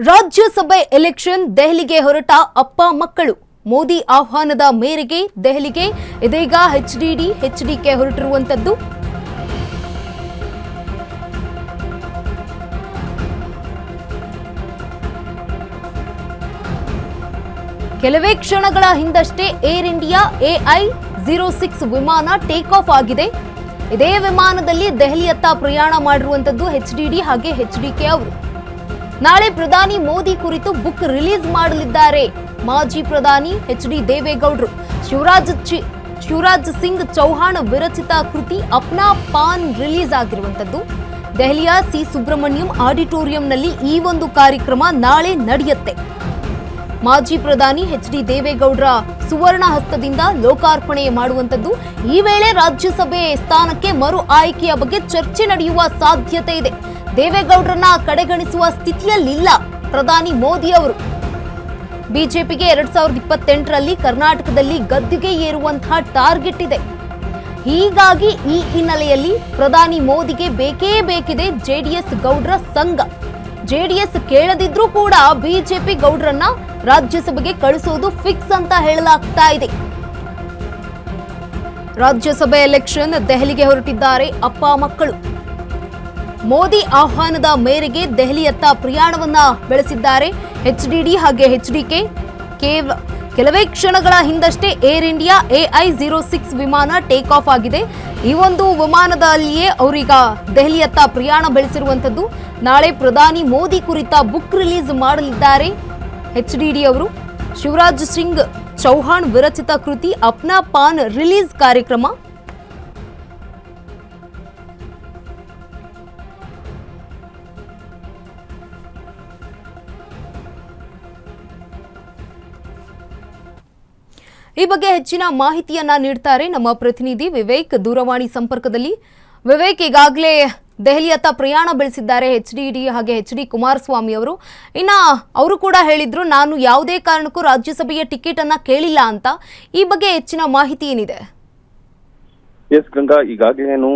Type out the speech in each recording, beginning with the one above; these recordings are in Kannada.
ರಾಜ್ಯಸಭೆ ಎಲೆಕ್ಷನ್ ದೆಹಲಿಗೆ ಹೊರಟ ಅಪ್ಪ ಮಕ್ಕಳು ಮೋದಿ ಆಹ್ವಾನದ ಮೇರೆಗೆ ದೆಹಲಿಗೆ ಇದೀಗ ಎಚ್ಡಿಕೆ ಹೊರಟಿರುವಂತದ್ದು. ಕೆಲವೇ ಕ್ಷಣಗಳ ಹಿಂದಷ್ಟೇ ಏರ್ ಇಂಡಿಯಾ AI-06 ವಿಮಾನ ಟೇಕ್ ಆಫ್ ಆಗಿದೆ. ಇದೇ ವಿಮಾನದಲ್ಲಿ ದೆಹಲಿಯತ್ತ ಪ್ರಯಾಣ ಮಾಡಿರುವಂತದ್ದು ಹಾಗೆ ಎಚ್ಡಿಕೆ ಅವರು. ನಾಳೆ ಪ್ರಧಾನಿ ಮೋದಿ ಕುರಿತು ಬುಕ್ ರಿಲೀಸ್ ಮಾಡಲಿದ್ದಾರೆ ಮಾಜಿ ಪ್ರಧಾನಿ ಡಿ ದೇವೇಗೌಡರು. ಶಿವರಾಜ್ ಸಿಂಗ್ ಚೌಹಾಣ್ ವಿರಚಿತ ಕೃತಿ ಅಪ್ನಾ ಪಾನ್ ರಿಲೀಸ್ ಆಗಿರುವಂತದ್ದು. ದೆಹಲಿಯ ಸಿ ಸುಬ್ರಹ್ಮಣ್ಯಂ ಆಡಿಟೋರಿಯಂನಲ್ಲಿ ಈ ಒಂದು ಕಾರ್ಯಕ್ರಮ ನಾಳೆ ನಡೆಯುತ್ತೆ. ಮಾಜಿ ಪ್ರಧಾನಿ ಡಿ ದೇವೇಗೌಡರ ಸುವರ್ಣ ಹಸ್ತದಿಂದ ಲೋಕಾರ್ಪಣೆ ಮಾಡುವಂತದ್ದು. ಈ ವೇಳೆ ರಾಜ್ಯಸಭೆ ಸ್ಥಾನಕ್ಕೆ ಮರು ಆಯ್ಕೆಯ ಬಗ್ಗೆ ಚರ್ಚೆ ನಡೆಯುವ ಸಾಧ್ಯತೆ ಇದೆ. ದೇವೇಗೌಡರನ್ನ ಕಡೆಗಣಿಸುವ ಸ್ಥಿತಿಯಲ್ಲಿಲ್ಲ ಪ್ರಧಾನಿ ಮೋದಿ ಅವರು. ಬಿಜೆಪಿಗೆ 2028ರಲ್ಲಿ ಕರ್ನಾಟಕದಲ್ಲಿ ಗದ್ದುಗೆ ಏರುವಂತಹ ಟಾರ್ಗೆಟ್ ಇದೆ. ಹೀಗಾಗಿ ಈ ಹಿನ್ನೆಲೆಯಲ್ಲಿ ಪ್ರಧಾನಿ ಮೋದಿಗೆ ಬೇಕೇ ಬೇಕಿದೆ ಜೆಡಿಎಸ್ ಗೌಡ್ರ ಸಂಘ. ಜೆಡಿಎಸ್ ಕೇಳದಿದ್ರೂ ಕೂಡ ಬಿಜೆಪಿ ಗೌಡ್ರನ್ನ ರಾಜ್ಯಸಭೆಗೆ ಕಳಿಸೋದು ಫಿಕ್ಸ್ ಅಂತ ಹೇಳಲಾಗ್ತಾ ಇದೆ. ರಾಜ್ಯಸಭೆ ಎಲೆಕ್ಷನ್ ದೆಹಲಿಗೆ ಹೊರಟಿದ್ದಾರೆ ಅಪ್ಪ ಮಕ್ಕಳು. ಮೋದಿ ಆಹ್ವಾನದ ಮೇರೆಗೆ ದೆಹಲಿಯತ್ತ ಪ್ರಯಾಣವನ್ನ ಬೆಳೆಸಿದ್ದಾರೆ ಎಚ್ಡಿಡಿ ಹಾಗೆ ಎಚ್ಡಿಕೆ. ಕೆಲವೇ ಕ್ಷಣಗಳ ಹಿಂದಷ್ಟೇ ಏರ್ ಇಂಡಿಯಾ AI-06 ವಿಮಾನ ಟೇಕ್ ಆಫ್ ಆಗಿದೆ. ಈ ಒಂದು ವಿಮಾನದಲ್ಲಿಯೇ ಅವರೀಗ ದೆಹಲಿಯತ್ತ ಪ್ರಯಾಣ ಬೆಳೆಸಿರುವಂತದ್ದು. ನಾಳೆ ಪ್ರಧಾನಿ ಮೋದಿ ಕುರಿತ ಬುಕ್ ರಿಲೀಸ್ ಮಾಡಲಿದ್ದಾರೆ ಎಚ್ಡಿಡಿ ಅವರು. ಶಿವರಾಜ್ ಸಿಂಗ್ ಚೌಹಾಣ್ ವಿರಚಿತ ಕೃತಿ ಅಪ್ನಾ ಪಾನ್ ರಿಲೀಸ್ ಕಾರ್ಯಕ್ರಮ. ಈ ಬಗ್ಗೆ ಹೆಚ್ಚಿನ ಮಾಹಿತಿಯನ್ನ ನೀಡ್ತಾರೆ ನಮ್ಮ ಪ್ರತಿನಿಧಿ ವಿವೇಕ್ ದೂರವಾಣಿ ಸಂಪರ್ಕದಲ್ಲಿ. ವಿವೇಕ್, ಈಗಾಗಲೇ ದೆಹಲಿಯತ್ತ ಪ್ರಯಾಣ ಬೆಳೆಸಿದ್ದಾರೆ ಎಚ್ಡಿಡಿ ಹಾಗೆ ಡಿ ಕುಮಾರಸ್ವಾಮಿ ಅವರು. ಇನ್ನ ಅವರು ಕೂಡ ಹೇಳಿದ್ರು, ನಾನು ಯಾವುದೇ ಕಾರಣಕ್ಕೂ ರಾಜ್ಯಸಭೆಯ ಟಿಕೆಟ್ ಅನ್ನ ಕೇಳಿಲ್ಲ ಅಂತ. ಈ ಬಗ್ಗೆ ಹೆಚ್ಚಿನ ಮಾಹಿತಿ ಏನಿದೆ? ಎಸ್ ಗಂಗಾ, ಈಗಾಗಲೇನು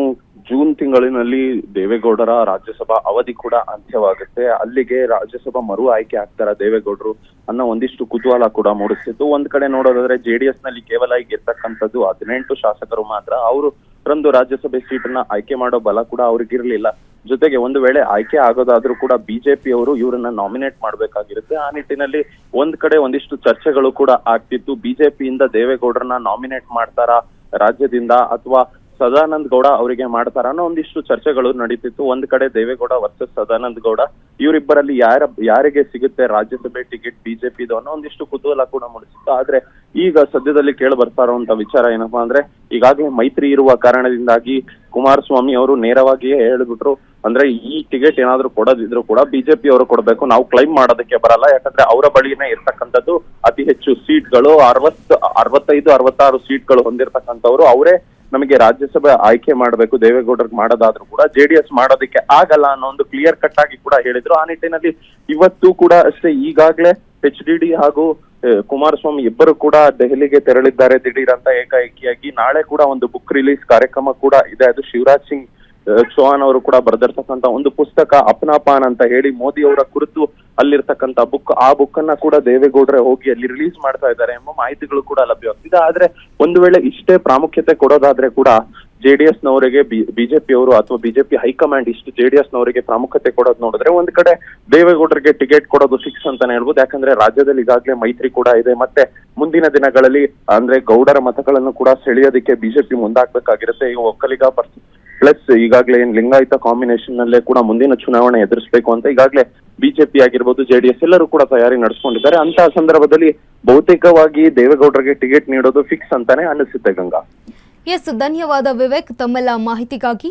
ಜೂನ್ ತಿಂಗಳಿನಲ್ಲಿ ದೇವೇಗೌಡರ ರಾಜ್ಯಸಭಾ ಅವಧಿ ಕೂಡ ಅಂತ್ಯವಾಗುತ್ತೆ. ಅಲ್ಲಿಗೆ ರಾಜ್ಯಸಭಾ ಮರು ಆಯ್ಕೆ ಆಗ್ತಾರ ದೇವೇಗೌಡರು ಅನ್ನೋ ಒಂದಿಷ್ಟು ಕುತೂಹಲ ಕೂಡ ಮೂಡಿಸ್ತಿತ್ತು. ಒಂದ್ ಕಡೆ ನೋಡೋದಾದ್ರೆ ಜೆಡಿಎಸ್ ನಲ್ಲಿ ಕೇವಲ ಈಗ ಇರ್ತಕ್ಕಂಥದ್ದು 18 ಶಾಸಕರು ಮಾತ್ರ. ಅವರು ಒಂದು ರಾಜ್ಯಸಭೆ ಸೀಟನ್ನ ಆಯ್ಕೆ ಮಾಡೋ ಬಲ ಕೂಡ ಅವ್ರಿಗಿರ್ಲಿಲ್ಲ. ಜೊತೆಗೆ ಒಂದು ವೇಳೆ ಆಯ್ಕೆ ಆಗೋದಾದ್ರೂ ಕೂಡ ಬಿಜೆಪಿ ಅವರು ಇವರನ್ನ ನಾಮಿನೇಟ್ ಮಾಡ್ಬೇಕಾಗಿರುತ್ತೆ. ಆ ನಿಟ್ಟಿನಲ್ಲಿ ಒಂದ್ ಕಡೆ ಒಂದಿಷ್ಟು ಚರ್ಚೆಗಳು ಕೂಡ ಆಗ್ತಿತ್ತು. ಬಿಜೆಪಿಯಿಂದ ದೇವೇಗೌಡರನ್ನ ನಾಮಿನೇಟ್ ಮಾಡ್ತಾರಾ ರಾಜ್ಯದಿಂದ, ಅಥವಾ ಸದಾನಂದ ಗೌಡ ಅವರಿಗೆ ಮಾಡ್ತಾರ ಅನ್ನೋ ಒಂದಿಷ್ಟು ಚರ್ಚೆಗಳು ನಡೀತಿತ್ತು. ಒಂದ್ ಕಡೆ ದೇವೇಗೌಡ ವರ್ಸಸ್ ಸದಾನಂದ ಗೌಡ, ಇವರಿಬ್ಬರಲ್ಲಿ ಯಾರಿಗೆ ಸಿಗುತ್ತೆ ರಾಜ್ಯಸಭೆ ಟಿಕೆಟ್ ಬಿಜೆಪಿದು ಅನ್ನೋ ಒಂದಿಷ್ಟು ಕುತೂಹಲ ಕೂಡ ಮೂಡಿಸಿತ್ತು. ಆದ್ರೆ ಈಗ ಸದ್ಯದಲ್ಲಿ ಕೇಳಿ ಬರ್ತಾ ಇರುವಂತ ವಿಚಾರ ಏನಪ್ಪಾ ಅಂದ್ರೆ, ಈಗಾಗಲೇ ಮೈತ್ರಿ ಇರುವ ಕಾರಣದಿಂದಾಗಿ ಕುಮಾರಸ್ವಾಮಿ ಅವರು ನೇರವಾಗಿಯೇ ಹೇಳ್ಬಿಟ್ರು, ಅಂದ್ರೆ ಈ ಟಿಕೆಟ್ ಏನಾದ್ರು ಕೊಡೋದಿದ್ರು ಕೂಡ ಬಿಜೆಪಿ ಅವರು ಕೊಡ್ಬೇಕು, ನಾವು ಕ್ಲೈಮ್ ಮಾಡೋದಕ್ಕೆ ಬರಲ್ಲ. ಯಾಕಂದ್ರೆ ಅವರ ಬಳಿನೇ ಇರ್ತಕ್ಕಂಥದ್ದು ಅತಿ ಹೆಚ್ಚು ಸೀಟ್ಗಳು, 65-66 ಸೀಟ್ಗಳು ಹೊಂದಿರತಕ್ಕಂಥವ್ರು. ಅವರೇ ನಮಗೆ ರಾಜ್ಯಸಭೆ ಆಯ್ಕೆ ಮಾಡಬೇಕು, ದೇವೇಗೌಡರಿಗೆ ಮಾಡೋದಾದ್ರೂ ಕೂಡ ಜೆಡಿಎಸ್ ಮಾಡೋದಕ್ಕೆ ಆಗಲ್ಲ ಅನ್ನೋ ಒಂದು ಕ್ಲಿಯರ್ ಕಟ್ ಆಗಿ ಕೂಡ ಹೇಳಿದ್ರು. ಆ ನಿಟ್ಟಿನಲ್ಲಿ ಇವತ್ತು ಕೂಡ ಅಷ್ಟೇ ಈಗಾಗಲೇ ಎಚ್ಡಿಡಿ ಹಾಗೂ ಕುಮಾರಸ್ವಾಮಿ ಇಬ್ಬರು ಕೂಡ ದೆಹಲಿಗೆ ತೆರಳಿದ್ದಾರೆ ದಿಢೀರ್ ಅಂತ ಏಕಾಏಕಿಯಾಗಿ. ನಾಳೆ ಕೂಡ ಒಂದು ಬುಕ್ ರಿಲೀಸ್ ಕಾರ್ಯಕ್ರಮ ಕೂಡ ಇದೆ. ಅದು ಶಿವರಾಜ್ ಸಿಂಗ್ ಚೌಹಾಣ್ ಅವರು ಕೂಡ ಬರೆದಿರ್ತಕ್ಕಂಥ ಒಂದು ಪುಸ್ತಕ ಅಪ್ನಾ ಪಾನ್ ಅಂತ ಹೇಳಿ ಮೋದಿ ಅವರ ಕುರಿತು ಅಲ್ಲಿರ್ತಕ್ಕಂಥ ಬುಕ್. ಆ ಬುಕ್ ಅನ್ನ ಕೂಡ ದೇವೇಗೌಡರೇ ಹೋಗಿ ಅಲ್ಲಿ ರಿಲೀಸ್ ಮಾಡ್ತಾ ಇದ್ದಾರೆ ಎಂಬ ಮಾಹಿತಿಗಳು ಕೂಡ ಲಭ್ಯವಾಗ್ತಿದೆ. ಆದ್ರೆ ಒಂದು ವೇಳೆ ಇಷ್ಟೇ ಪ್ರಾಮುಖ್ಯತೆ ಕೊಡೋದಾದ್ರೆ ಕೂಡ ಜೆಡಿಎಸ್ ನವರಿಗೆ ಬಿಜೆಪಿ ಅವರು ಅಥವಾ ಬಿಜೆಪಿ ಹೈಕಮಾಂಡ್ ಇಷ್ಟು ಜೆಡಿಎಸ್ ನವರಿಗೆ ಪ್ರಾಮುಖ್ಯತೆ ಕೊಡೋದು ನೋಡಿದ್ರೆ ಒಂದ್ ಕಡೆ ದೇವೇಗೌಡರಿಗೆ ಟಿಕೆಟ್ ಕೊಡೋದು ಫಿಕ್ಸ್ ಅಂತಾನೆ ಹೇಳ್ಬೋದು. ಯಾಕಂದ್ರೆ ರಾಜ್ಯದಲ್ಲಿ ಈಗಾಗಲೇ ಮೈತ್ರಿ ಕೂಡ ಇದೆ. ಮತ್ತೆ ಮುಂದಿನ ದಿನಗಳಲ್ಲಿ ಅಂದ್ರೆ ಗೌಡರ ಮತಗಳನ್ನು ಕೂಡ ಸೆಳೆಯೋದಕ್ಕೆ ಬಿಜೆಪಿ ಮುಂದಾಗ್ಬೇಕಾಗಿರುತ್ತೆ. ಈ ಒಕ್ಕಲಿಗ ಪ್ಲಸ್ ಈಗಾಗಲೇ ಏನ್ ಲಿಂಗಾಯತ ಕಾಂಬಿನೇಷನ್ ನಲ್ಲೇ ಕೂಡ ಮುಂದಿನ ಚುನಾವಣೆ ಎದುರಿಸಬೇಕು ಅಂತ ಈಗಾಗಲೇ ಬಿಜೆಪಿ ಆಗಿರ್ಬೋದು ಜೆಡಿಎಸ್ ಎಲ್ಲರೂ ಕೂಡ ತಯಾರಿ ನಡೆಸ್ಕೊಂಡಿದ್ದಾರೆ. ಅಂತಹ ಸಂದರ್ಭದಲ್ಲಿ ಬಹುತೇಕವಾಗಿ ದೇವೇಗೌಡರಿಗೆ ಟಿಕೆಟ್ ನೀಡೋದು ಫಿಕ್ಸ್ ಅಂತಾನೆ ಅನಿಸುತ್ತೆ ಗಂಗಾ. ಎಸ್, ಧನ್ಯವಾದ ವಿವೇಕ್ ತಮ್ಮೆಲ್ಲ ಮಾಹಿತಿಗಾಗಿ.